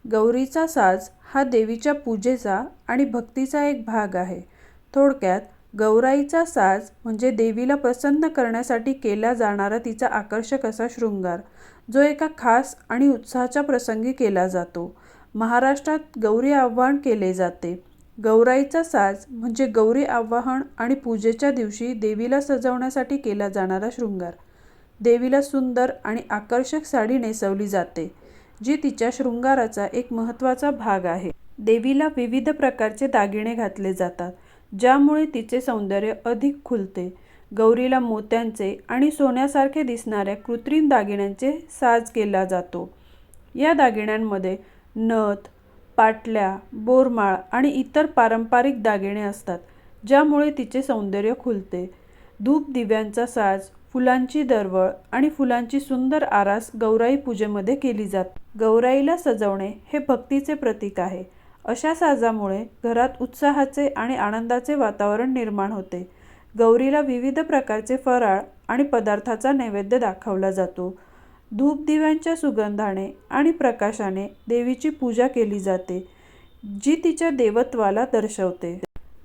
गौरीचा साज हा देवीच्या पूजेचा आणि भक्तीचा एक भाग आहे. थोडक्यात गौराईचा साज म्हणजे देवीला प्रसन्न करण्यासाठी केला जाणारा तिचा आकर्षक असा शृंगार, जो एका खास आणि उत्साहाच्या प्रसंगी केला जातो. महाराष्ट्रात गौरी आवाहन केले जाते. गौराईचा साज म्हणजे गौरी आवाहन आणि पूजेच्या दिवशी देवीला सजवण्यासाठी केला जाणारा शृंगार. देवीला सुंदर आणि आकर्षक साडी नेसवली जाते, जी तिच्या शृंगाराचा एक महत्त्वाचा भाग आहे. देवीला विविध प्रकारचे दागिने घातले जातात, ज्यामुळे तिचे सौंदर्य अधिक खुलते. गौरीला मोत्यांचे आणि सोन्यासारखे दिसणाऱ्या कृत्रिम दागिन्यांचे साज केला जातो. या दागिन्यांमध्ये नथ, पाटल्या, बोरमाळ आणि इतर पारंपरिक दागिने असतात, ज्यामुळे तिचे सौंदर्य खुलते. धूप दिव्यांचा साज, फुलांची दरवळ आणि फुलांची सुंदर आरास गौराई पूजेमध्ये केली जाते. गौराईला सजवणे हे भक्तीचे प्रतीक आहे. अशा साजामुळे घरात उत्साहाचे आणि आनंदाचे वातावरण निर्माण होते. गौरीला विविध प्रकारचे फराळ आणि पदार्थाचा नैवेद्य दाखवला जातो. धूप दिव्यांच्या सुगंधाने आणि प्रकाशाने देवीची पूजा केली जाते, जी तिच्या देवत्वाला दर्शवते.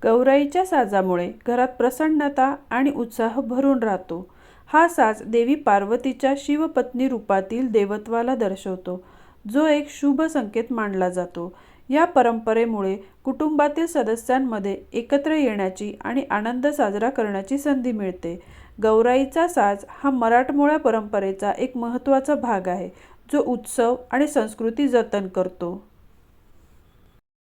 गौराईच्या साजामुळे घरात प्रसन्नता आणि उत्साह भरून राहतो. हा साज देवी पार्वतीच्या शिवपत्नी रूपातील देवत्वाला दर्शवतो, जो एक शुभ संकेत मानला जातो. या परंपरेमुळे कुटुंबातील सदस्यांमध्ये एकत्र येण्याची आणि आनंद साजरा करण्याची संधी मिळते. गौराईचा साज हा मराठमोळ्या परंपरेचा एक महत्त्वाचा भाग आहे, जो उत्सव आणि संस्कृती जतन करतो.